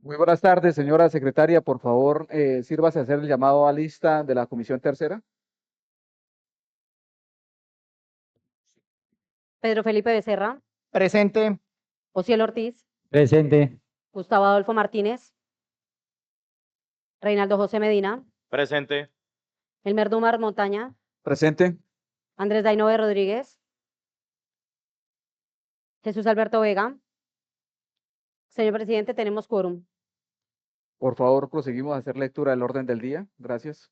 Muy buenas tardes, señora secretaria. Por favor, sírvase a hacer el llamado a lista de la Comisión Tercera. Pedro Felipe Becerra, Presente. Ociel Ortiz, Presente. Gustavo Adolfo Martínez, Reinaldo José Medina, Presente. Elmer Dumar Montaña, Presente. Andrés Dainove Rodríguez, Jesús Alberto Vega. Señor presidente, tenemos quórum. Por favor, proseguimos a hacer lectura del orden del día. Gracias.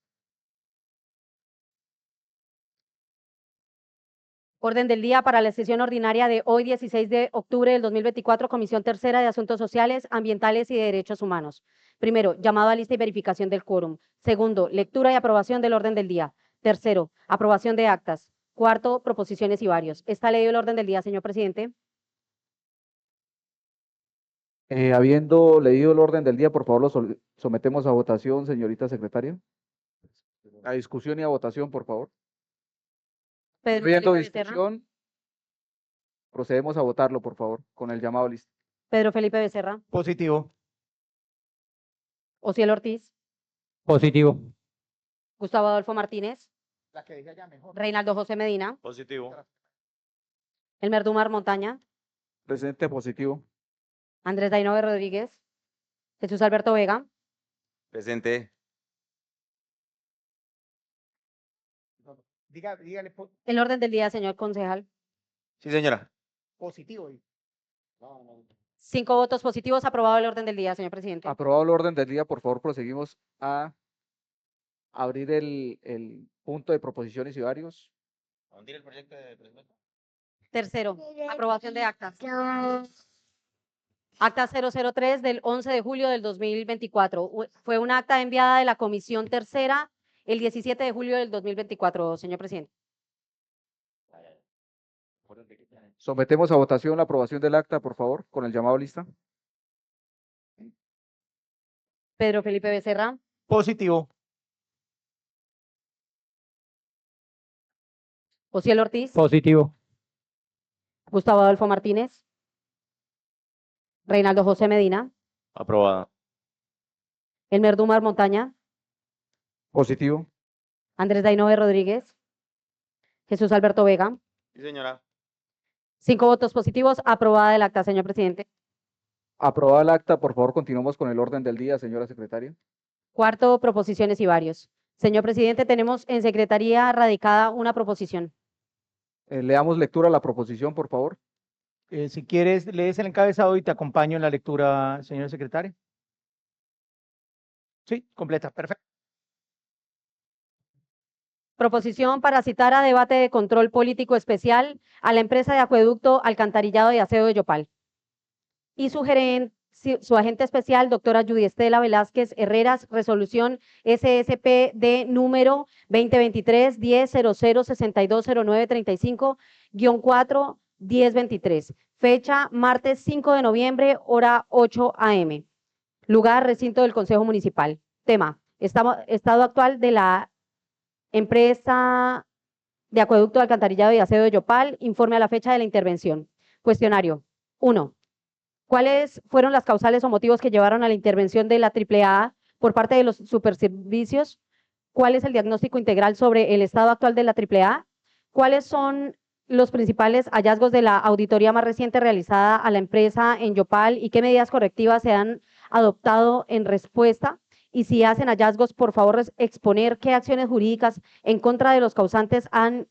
Orden del día para la sesión ordinaria de hoy, 16 de octubre del 2024, Comisión Tercera de Asuntos Sociales, Ambientales y de Derechos Humanos. Primero, llamado a lista y verificación del quórum. Segundo, lectura y aprobación del orden del día. Tercero, aprobación de actas. Cuarto, proposiciones y varios. ¿Está leído el orden del día, señor presidente? Habiendo leído el orden del día, por favor, sometemos a votación, señorita secretaria. A discusión y a votación, por favor. Pedro Habiendo Felipe Becerra. discusión, procedemos a votarlo, por favor, con el llamado a lista. Pedro Felipe Becerra. Positivo. Ociel Ortiz. Positivo. Gustavo Adolfo Martínez. La que diga ya mejor. Reinaldo José Medina. Positivo. Elmer Dumar Montaña. Presente, positivo. Andrés Dainove Rodríguez. Jesús Alberto Vega. Presente. Dígale El orden del día, señor concejal. Sí, señora. positivo. 5 votos positivos. Aprobado el orden del día, señor presidente. Aprobado el orden del día, por favor, proseguimos a abrir el punto de proposiciones y varios. ¿Dónde el proyecto de presupuesto? Tercero, aprobación de actas. Acta 003 del 11 de julio del 2024. Fue una acta enviada de la Comisión Tercera el 17 de julio del 2024, señor presidente. Sometemos a votación la aprobación del acta, por favor, con el llamado a lista. Pedro Felipe Becerra. Positivo. Ociel Ortiz. Positivo. Gustavo Adolfo Martínez. Reinaldo José Medina. Aprobada. Elmer Dumar Montaña. Positivo. Andrés Dainove Rodríguez. Jesús Alberto Vega. Sí, señora. 5 votos positivos. Aprobada el acta, señor presidente. Aprobada el acta, por favor, continuamos con el orden del día, señora secretaria. Cuarto, proposiciones y varios. Señor presidente, tenemos en secretaría radicada una proposición. Le damos lectura a la proposición, por favor. Si quieres, lees el encabezado y te acompaño en la lectura, señor secretario. Sí, completa, perfecto. Proposición para citar a debate de control político especial a la empresa de acueducto, alcantarillado y aseo de Yopal. Y su agente especial, doctora Judy Estela Velázquez Herreras, resolución SSP número 2023-1000620935-4-1023. Fecha, martes 5 de noviembre, hora 8 a.m. Lugar, recinto del Consejo Municipal. Tema, estado actual de la empresa de acueducto, alcantarillado y aseo de Yopal. Informe a la fecha de la intervención. Cuestionario. 1. ¿Cuáles fueron las causales o motivos que llevaron a la intervención de la AAA por parte de los superservicios? ¿Cuál es el diagnóstico integral sobre el estado actual de la AAA? ¿Cuáles son los principales hallazgos de la auditoría más reciente realizada a la empresa en Yopal y qué medidas correctivas se han adoptado en respuesta? Y si hacen hallazgos, por favor, exponer qué acciones jurídicas en contra de los causantes han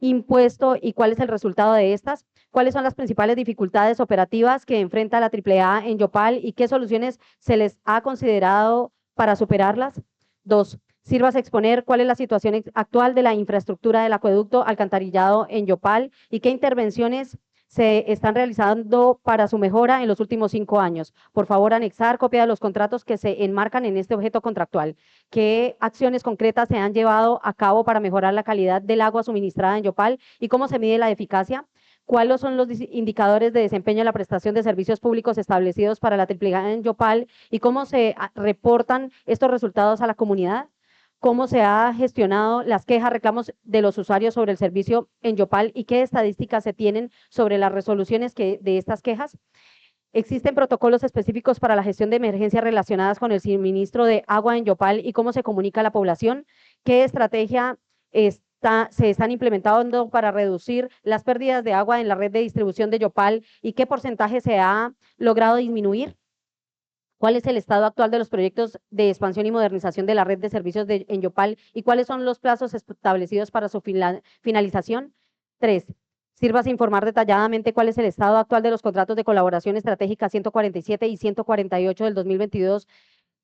impuesto y cuál es el resultado de estas. ¿Cuáles son las principales dificultades operativas que enfrenta la AAA en Yopal y qué soluciones se les ha considerado para superarlas? 2. Sirvas a exponer cuál es la situación actual de la infraestructura del acueducto alcantarillado en Yopal y qué intervenciones se están realizando para su mejora en los últimos 5 años. Por favor, anexar copia de los contratos que se enmarcan en este objeto contractual. ¿Qué acciones concretas se han llevado a cabo para mejorar la calidad del agua suministrada en Yopal y cómo se mide la eficacia? ¿Cuáles son los indicadores de desempeño en la prestación de servicios públicos establecidos para la AAA en Yopal y cómo se reportan estos resultados a la comunidad? ¿Cómo se ha gestionado las quejas, reclamos de los usuarios sobre el servicio en Yopal y qué estadísticas se tienen sobre las resoluciones de estas quejas? ¿Existen protocolos específicos para la gestión de emergencias relacionadas con el suministro de agua en Yopal y cómo se comunica a la población? ¿Qué estrategia se están implementando para reducir las pérdidas de agua en la red de distribución de Yopal y qué porcentaje se ha logrado disminuir? ¿Cuál es el estado actual de los proyectos de expansión y modernización de la red de servicios en Yopal y cuáles son los plazos establecidos para su finalización? 3. Sírvase informar detalladamente cuál es el estado actual de los contratos de colaboración estratégica 147 y 148 del 2022,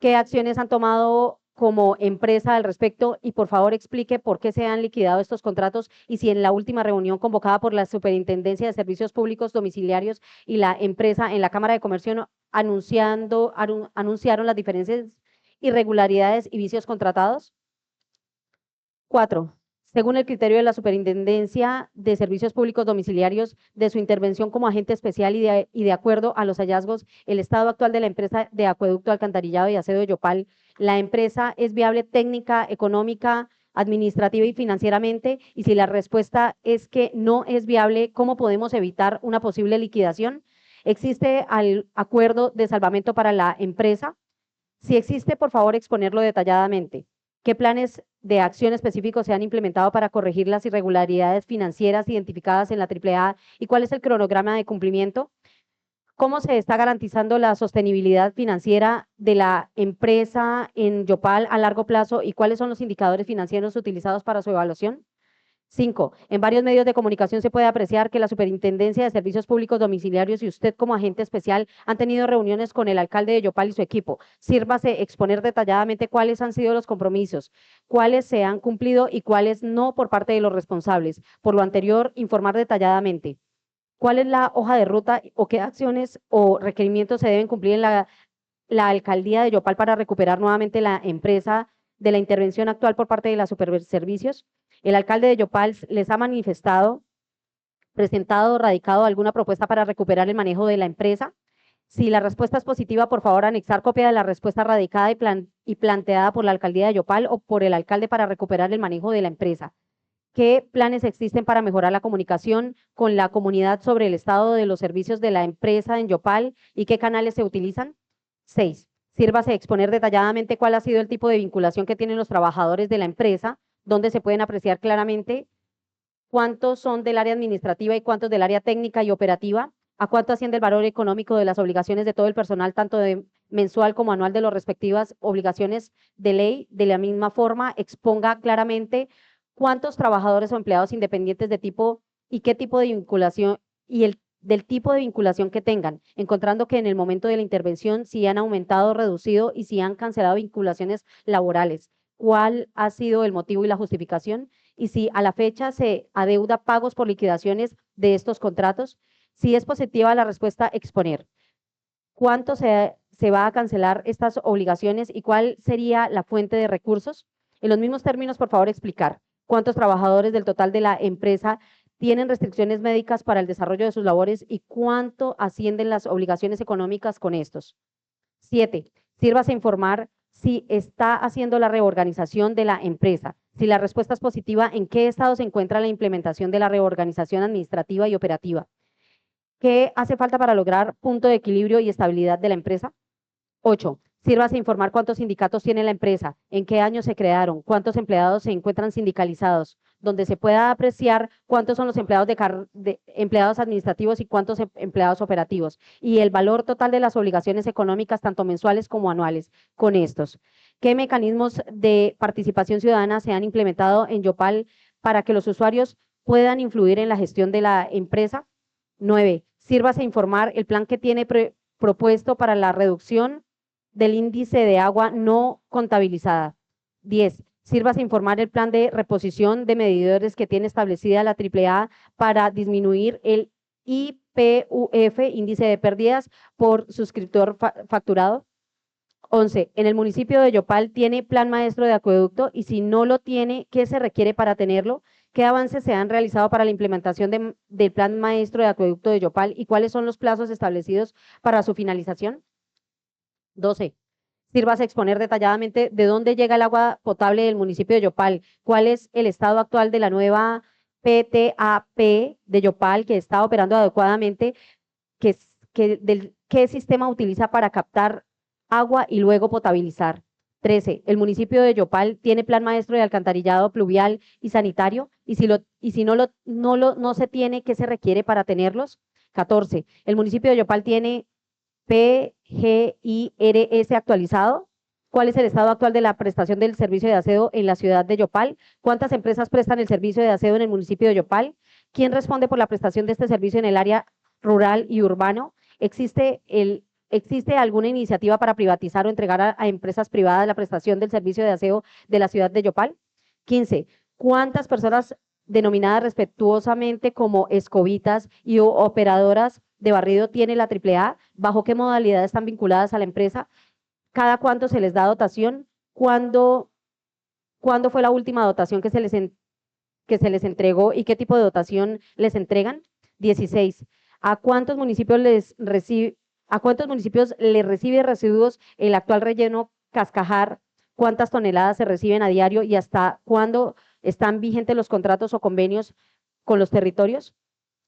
qué acciones han tomado como empresa al respecto y por favor explique por qué se han liquidado estos contratos y si en la última reunión convocada por la Superintendencia de Servicios Públicos Domiciliarios y la empresa en la Cámara de Comercio anunciaron las diferentes irregularidades y vicios contratados. 4. Según el criterio de la Superintendencia de Servicios Públicos Domiciliarios, de su intervención como agente especial y de acuerdo a los hallazgos, el estado actual de la empresa de acueducto, alcantarillado y aseo de Yopal, la empresa es viable técnica, económica, administrativa y financieramente, y si la respuesta es que no es viable, ¿cómo podemos evitar una posible liquidación? ¿Existe el acuerdo de salvamento para la empresa? Si existe, por favor, exponerlo detalladamente. ¿Qué planes de acción específicos se han implementado para corregir las irregularidades financieras identificadas en la AAA y cuál es el cronograma de cumplimiento? ¿Cómo se está garantizando la sostenibilidad financiera de la empresa en Yopal a largo plazo y cuáles son los indicadores financieros utilizados para su evaluación? 5. En varios medios de comunicación se puede apreciar que la Superintendencia de Servicios Públicos Domiciliarios y usted como agente especial han tenido reuniones con el alcalde de Yopal y su equipo. Sírvase exponer detalladamente cuáles han sido los compromisos, cuáles se han cumplido y cuáles no por parte de los responsables. Por lo anterior, informar detalladamente. ¿Cuál es la hoja de ruta o qué acciones o requerimientos se deben cumplir en la alcaldía de Yopal para recuperar nuevamente la empresa de la intervención actual por parte de la Superservicios? El alcalde de Yopal les ha manifestado, presentado, radicado alguna propuesta para recuperar el manejo de la empresa. Si la respuesta es positiva, por favor, anexar copia de la respuesta radicada y planteada por la alcaldía de Yopal o por el alcalde para recuperar el manejo de la empresa. ¿Qué planes existen para mejorar la comunicación con la comunidad sobre el estado de los servicios de la empresa en Yopal y qué canales se utilizan? 6. Sírvase exponer detalladamente cuál ha sido el tipo de vinculación que tienen los trabajadores de la empresa, donde se pueden apreciar claramente cuántos son del área administrativa y cuántos del área técnica y operativa, a cuánto asciende el valor económico de las obligaciones de todo el personal, tanto de mensual como anual de las respectivas obligaciones de ley. De la misma forma, exponga claramente cuántos trabajadores o empleados independientes de tipo y qué tipo de vinculación y del tipo de vinculación que tengan, encontrando que en el momento de la intervención si han aumentado, reducido y si han cancelado vinculaciones laborales. ¿Cuál ha sido el motivo y la justificación? Y si a la fecha se adeuda pagos por liquidaciones de estos contratos. Si es positiva la respuesta, exponer. ¿Cuánto se va a cancelar estas obligaciones y cuál sería la fuente de recursos? En los mismos términos, por favor, explicar cuántos trabajadores del total de la empresa tienen restricciones médicas para el desarrollo de sus labores y cuánto ascienden las obligaciones económicas con estos. 7. Sírvase informar si está haciendo la reorganización de la empresa. Si la respuesta es positiva, ¿en qué estado se encuentra la implementación de la reorganización administrativa y operativa? ¿Qué hace falta para lograr punto de equilibrio y estabilidad de la empresa? 8. Sírvase informar cuántos sindicatos tiene la empresa, en qué año se crearon, cuántos empleados se encuentran sindicalizados, donde se pueda apreciar cuántos son los empleados empleados administrativos y cuántos empleados operativos, y el valor total de las obligaciones económicas, tanto mensuales como anuales, con estos. ¿Qué mecanismos de participación ciudadana se han implementado en Yopal para que los usuarios puedan influir en la gestión de la empresa? 9. Sírvase informar el plan que tiene propuesto para la reducción del índice de agua no contabilizada. 10. Sírvase informar el plan de reposición de medidores que tiene establecida la AAA para disminuir el IPUF, índice de pérdidas por suscriptor facturado. 11. En el municipio de Yopal tiene plan maestro de acueducto y si no lo tiene, ¿qué se requiere para tenerlo? ¿Qué avances se han realizado para la implementación del plan maestro de acueducto de Yopal y cuáles son los plazos establecidos para su finalización? 12. Sírvase exponer detalladamente de dónde llega el agua potable del municipio de Yopal, cuál es el estado actual de la nueva PTAP de Yopal que está operando adecuadamente, ¿Qué sistema utiliza para captar agua y luego potabilizar? 13. El municipio de Yopal tiene plan maestro de alcantarillado pluvial y sanitario, y si no se tiene, ¿qué se requiere para tenerlos? 14. El municipio de Yopal tiene PGIRS actualizado. ¿Cuál es el estado actual de la prestación del servicio de aseo en la ciudad de Yopal? ¿Cuántas empresas prestan el servicio de aseo en el municipio de Yopal? ¿Quién responde por la prestación de este servicio en el área rural y urbano? ¿Existe alguna iniciativa para privatizar o entregar a empresas privadas la prestación del servicio de aseo de la ciudad de Yopal? 15. ¿Cuántas personas denominadas respetuosamente como escobitas y operadoras de barrido tiene la AAA? ¿Bajo qué modalidad están vinculadas a la empresa? ¿Cada cuánto se les da dotación? ¿Cuándo fue la última dotación que se les entregó y qué tipo de dotación les entregan? 16. ¿A cuántos municipios les recibe residuos el actual relleno Cascajar? ¿Cuántas toneladas se reciben a diario y hasta cuándo están vigentes los contratos o convenios con los territorios?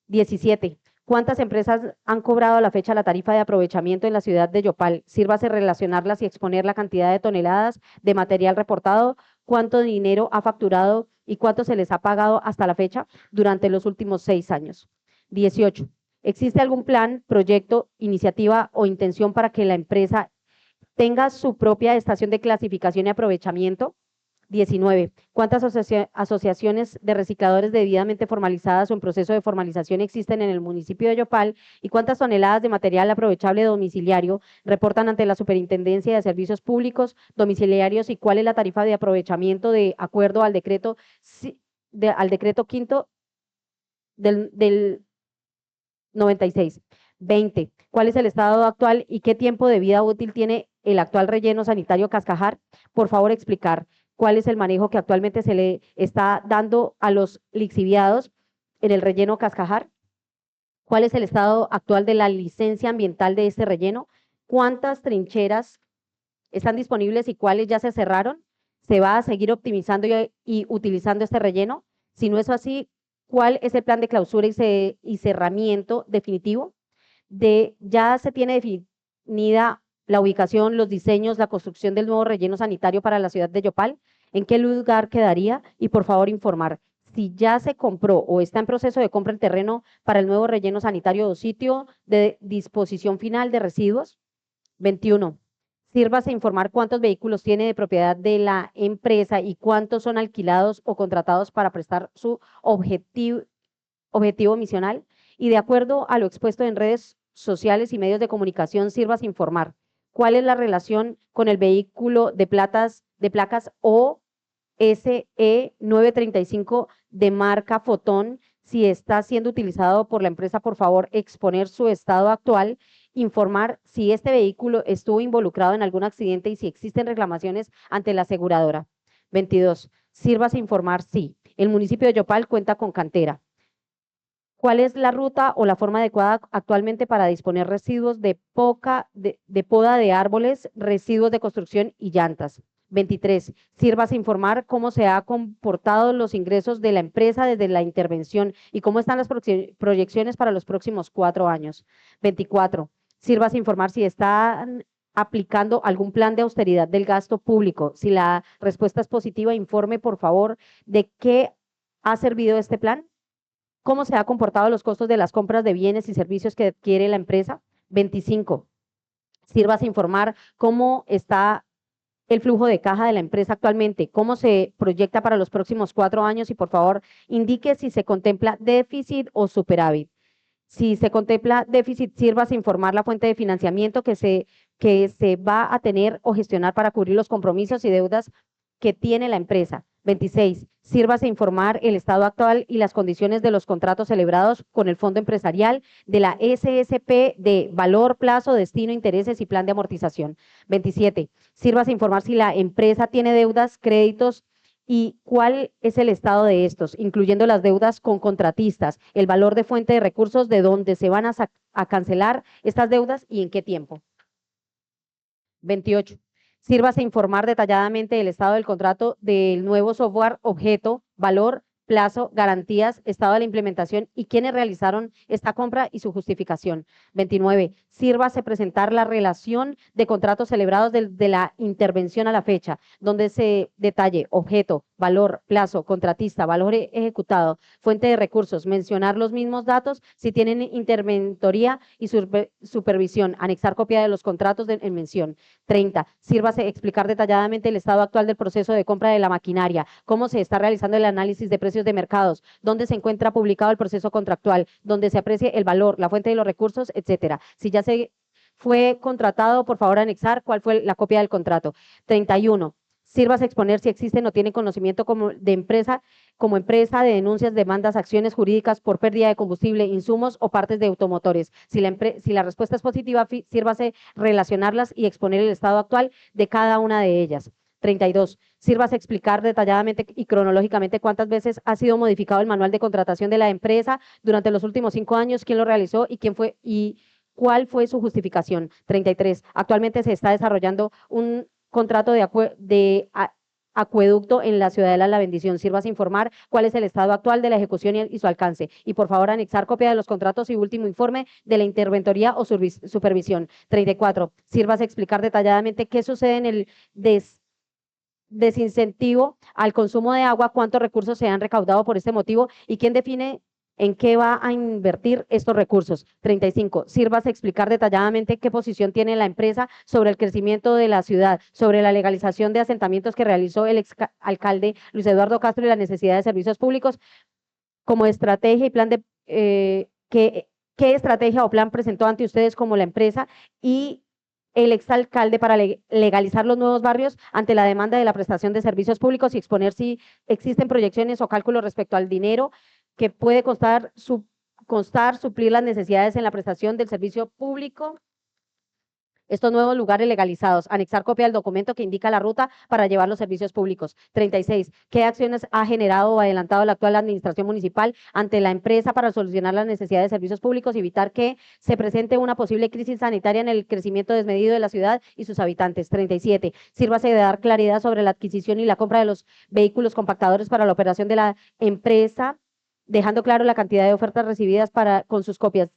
17. ¿Cuántas empresas han cobrado a la fecha la tarifa de aprovechamiento en la ciudad de Yopal? Sírvase relacionarlas y exponer la cantidad de toneladas de material reportado, cuánto dinero ha facturado y cuánto se les ha pagado hasta la fecha durante los últimos 6 años. 18. ¿Existe algún plan, proyecto, iniciativa o intención para que la empresa tenga su propia estación de clasificación y aprovechamiento? 19. ¿Cuántas asociaciones de recicladores debidamente formalizadas o en proceso de formalización existen en el municipio de Yopal y cuántas toneladas de material aprovechable domiciliario reportan ante la Superintendencia de Servicios Públicos Domiciliarios y cuál es la tarifa de aprovechamiento de acuerdo al decreto quinto del 96? 20. ¿Cuál es el estado actual y qué tiempo de vida útil tiene el actual relleno sanitario Cascajar? Por favor, explicar cuál es el manejo que actualmente se le está dando a los lixiviados en el relleno Cascajar. ¿Cuál es el estado actual de la licencia ambiental de este relleno? ¿Cuántas trincheras están disponibles y cuáles ya se cerraron? ¿Se va a seguir optimizando y utilizando este relleno? Si no es así, ¿cuál es el plan de clausura y cerramiento definitivo? Ya se tiene definida la ubicación, los diseños, la construcción del nuevo relleno sanitario para la ciudad de Yopal. ¿En qué lugar quedaría? Y por favor informar si ya se compró o está en proceso de compra el terreno para el nuevo relleno sanitario o sitio de disposición final de residuos. 21. Sírvase informar cuántos vehículos tiene de propiedad de la empresa y cuántos son alquilados o contratados para prestar su objetivo misional. Y de acuerdo a lo expuesto en redes sociales y medios de comunicación, sírvase informar cuál es la relación con el vehículo de placas OSE 935 de marca Fotón, si está siendo utilizado por la empresa. Por favor, exponer su estado actual, informar si este vehículo estuvo involucrado en algún accidente y si existen reclamaciones ante la aseguradora. 22. Sírvase informar si el municipio de Yopal cuenta con cantera. ¿Cuál es la ruta o la forma adecuada actualmente para disponer residuos de poda de árboles, residuos de construcción y llantas? 23. Sírvase informar cómo se han comportado los ingresos de la empresa desde la intervención y cómo están las proyecciones para los próximos 4 años. 24. Sírvase informar si están aplicando algún plan de austeridad del gasto público. Si la respuesta es positiva, informe por favor de qué ha servido este plan. ¿Cómo se han comportado los costos de las compras de bienes y servicios que adquiere la empresa? 25. Sírvase informar cómo está el flujo de caja de la empresa actualmente, cómo se proyecta para los próximos 4 años y por favor indique si se contempla déficit o superávit. Si se contempla déficit, sírvase informar la fuente de financiamiento que se va a tener o gestionar para cubrir los compromisos y deudas que tiene la empresa. 26. Sírvase informar el estado actual y las condiciones de los contratos celebrados con el fondo empresarial de la SSP de valor, plazo, destino, intereses y plan de amortización. 27. Sírvase informar si la empresa tiene deudas, créditos y cuál es el estado de estos, incluyendo las deudas con contratistas, el valor de fuente de recursos de dónde se van a cancelar estas deudas y en qué tiempo. 28. Sírvase informar detalladamente el estado del contrato del nuevo software, objeto, valor, plazo, garantías, estado de la implementación y quiénes realizaron esta compra y su justificación. 29. Sírvase presentar la relación de contratos celebrados desde la intervención a la fecha, donde se detalle objeto, valor, plazo, contratista, valor ejecutado, fuente de recursos, mencionar los mismos datos si tienen interventoría y supervisión, anexar copia de los contratos en mención. 30. Sírvase explicar detalladamente el estado actual del proceso de compra de la maquinaria, cómo se está realizando el análisis de precios de mercados, dónde se encuentra publicado el proceso contractual, dónde se aprecie el valor, la fuente de los recursos, etcétera. Si ya se fue contratado, por favor anexar cuál fue la copia del contrato. 31. Sírvase exponer si existen o tienen conocimiento como empresa de denuncias, demandas, acciones jurídicas por pérdida de combustible, insumos o partes de automotores. Si la respuesta es positiva, sírvase relacionarlas y exponer el estado actual de cada una de ellas. 32. Sírvase explicar detalladamente y cronológicamente cuántas veces ha sido modificado el manual de contratación de la empresa durante los últimos 5 años, quién lo realizó y quién fue y cuál fue su justificación. 33. Actualmente se está desarrollando un contrato de acueducto en la Ciudadela La Bendición. Sírvase informar cuál es el estado actual de la ejecución y su alcance. Y por favor anexar copia de los contratos y último informe de la interventoría o supervisión. 34. Sírvase explicar detalladamente qué sucede en el desincentivo al consumo de agua, cuántos recursos se han recaudado por este motivo y quién define en qué va a invertir estos recursos. 35. Sírvase explicar detalladamente qué posición tiene la empresa sobre el crecimiento de la ciudad, sobre la legalización de asentamientos que realizó el exalcalde Luis Eduardo Castro y la necesidad de servicios públicos como estrategia y plan de qué estrategia o plan presentó ante ustedes como la empresa y el exalcalde para legalizar los nuevos barrios ante la demanda de la prestación de servicios públicos y exponer si existen proyecciones o cálculos respecto al dinero que puede costar suplir las necesidades en la prestación del servicio público. Estos nuevos lugares legalizados, anexar copia del documento que indica la ruta para llevar los servicios públicos. 36. ¿Qué acciones ha generado o adelantado la actual administración municipal ante la empresa para solucionar las necesidades de servicios públicos y evitar que se presente una posible crisis sanitaria en el crecimiento desmedido de la ciudad y sus habitantes? 37. Sírvase de dar claridad sobre la adquisición y la compra de los vehículos compactadores para la operación de la empresa, dejando claro la cantidad de ofertas recibidas con sus copias.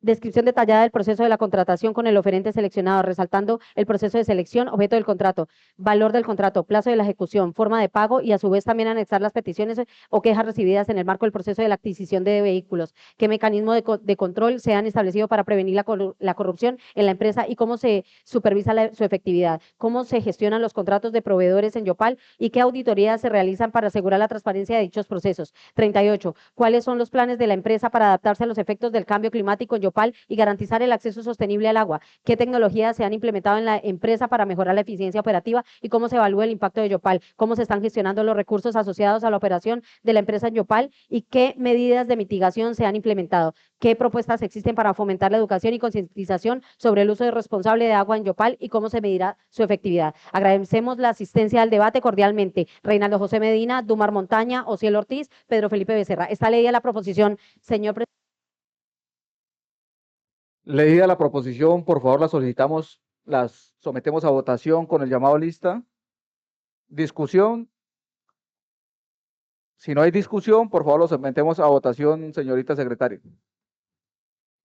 Descripción detallada del proceso de la contratación con el oferente seleccionado, resaltando el proceso de selección, objeto del contrato, valor del contrato, plazo de la ejecución, forma de pago y a su vez también anexar las peticiones o quejas recibidas en el marco del proceso de la adquisición de vehículos, qué mecanismo de control se han establecido para prevenir la corrupción en la empresa y cómo se supervisa su efectividad, cómo se gestionan los contratos de proveedores en Yopal y qué auditorías se realizan para asegurar la transparencia de dichos procesos. 38. ¿Cuáles son los planes de la empresa para adaptarse a los efectos del cambio climático en Yopal y garantizar el acceso sostenible al agua? ¿Qué tecnologías se han implementado en la empresa para mejorar la eficiencia operativa y cómo se evalúa el impacto de Yopal? ¿Cómo se están gestionando los recursos asociados a la operación de la empresa en Yopal y qué medidas de mitigación se han implementado? ¿Qué propuestas existen para fomentar la educación y concientización sobre el uso responsable de agua en Yopal y cómo se medirá su efectividad? Agradecemos la asistencia al debate cordialmente. Reinaldo José Medina, Dumar Montaña, Ociel Ortiz, Pedro Felipe Becerra. Está leída la proposición, señor presidente. Leída la proposición, por favor, las sometemos a votación con el llamado lista. Discusión. Si no hay discusión, por favor, lo sometemos a votación, señorita secretaria.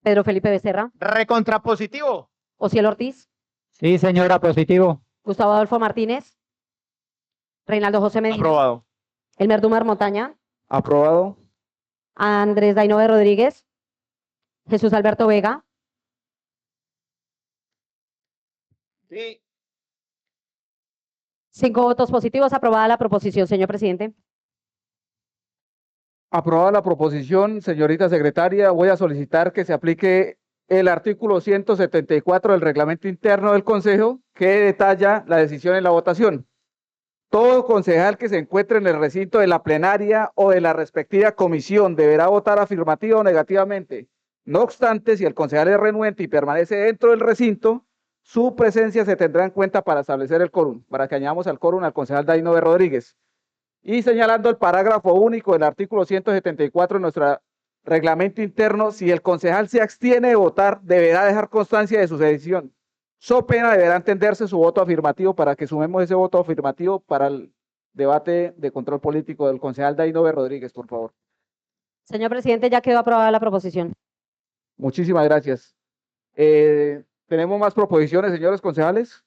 Pedro Felipe Becerra, Recontrapositivo. Ociel Ortiz, Sí, señora, positivo. Gustavo Adolfo Martínez, Reinaldo José Medina, Aprobado. Elmer Dumar Montaña, Aprobado. Andrés Dainove Rodríguez, Jesús Alberto Vega, Sí. 5 votos positivos. Aprobada la proposición, señor presidente. Aprobada la proposición, señorita secretaria, voy a solicitar que se aplique el artículo 174 del reglamento interno del Consejo que detalla la decisión en la votación. Todo concejal que se encuentre en el recinto de la plenaria o de la respectiva comisión deberá votar afirmativa o negativamente. No obstante, si el concejal es renuente y permanece dentro del recinto, su presencia se tendrá en cuenta para establecer el quórum, para que añadamos al quórum al concejal Dainove Rodríguez. Y señalando el parágrafo único del artículo 174 de nuestro reglamento interno, si el concejal se abstiene de votar, deberá dejar constancia de su decisión. So pena deberá entenderse su voto afirmativo para que sumemos ese voto afirmativo para Debate de control político del concejal Dainove Rodríguez, por favor. Señor presidente, ya quedó aprobada la proposición. Muchísimas gracias. ¿Tenemos más proposiciones, señores concejales?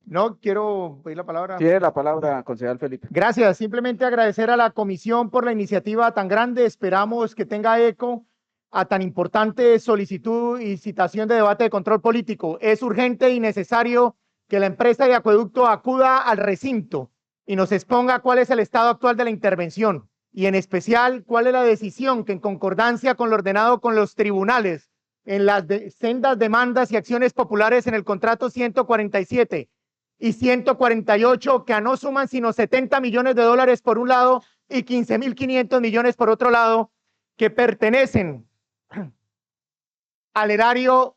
No, quiero pedir la palabra. Tiene la palabra, concejal Felipe. Gracias. Simplemente agradecer a la comisión por la iniciativa tan grande. Esperamos que tenga eco a tan importante solicitud y citación de debate de control político. Es urgente y necesario que la empresa de acueducto acuda al recinto y nos exponga cuál es el estado actual de la intervención y en especial cuál es la decisión que en concordancia con lo ordenado con los tribunales en las sendas demandas y acciones populares en el contrato 147 y 148 que no suman sino 70 millones de dólares por un lado y 15.500 millones por otro lado, que pertenecen al erario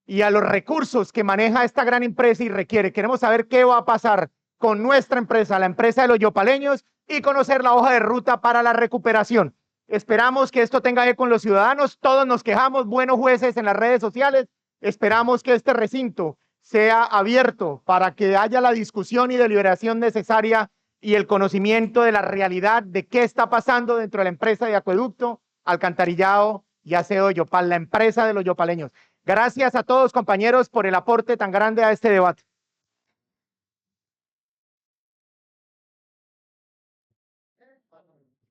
y a los recursos que maneja esta gran empresa y requiere. Queremos saber qué va a pasar con nuestra empresa, la empresa de los yopaleños, y conocer la hoja de ruta para la recuperación. Esperamos que esto tenga eco con los ciudadanos. Todos nos quejamos, buenos jueces en las redes sociales. Esperamos que este recinto sea abierto para que haya la discusión y deliberación necesaria y el conocimiento de la realidad de qué está pasando dentro de la empresa de acueducto, alcantarillado y aseo de Yopal, la empresa de los yopaleños. Gracias a todos, compañeros, por el aporte tan grande a este debate.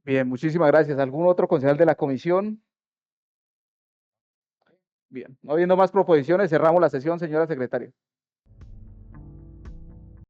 Bien, muchísimas gracias. ¿Algún otro concejal de la comisión? Bien, no habiendo más proposiciones, cerramos la sesión, señora secretaria.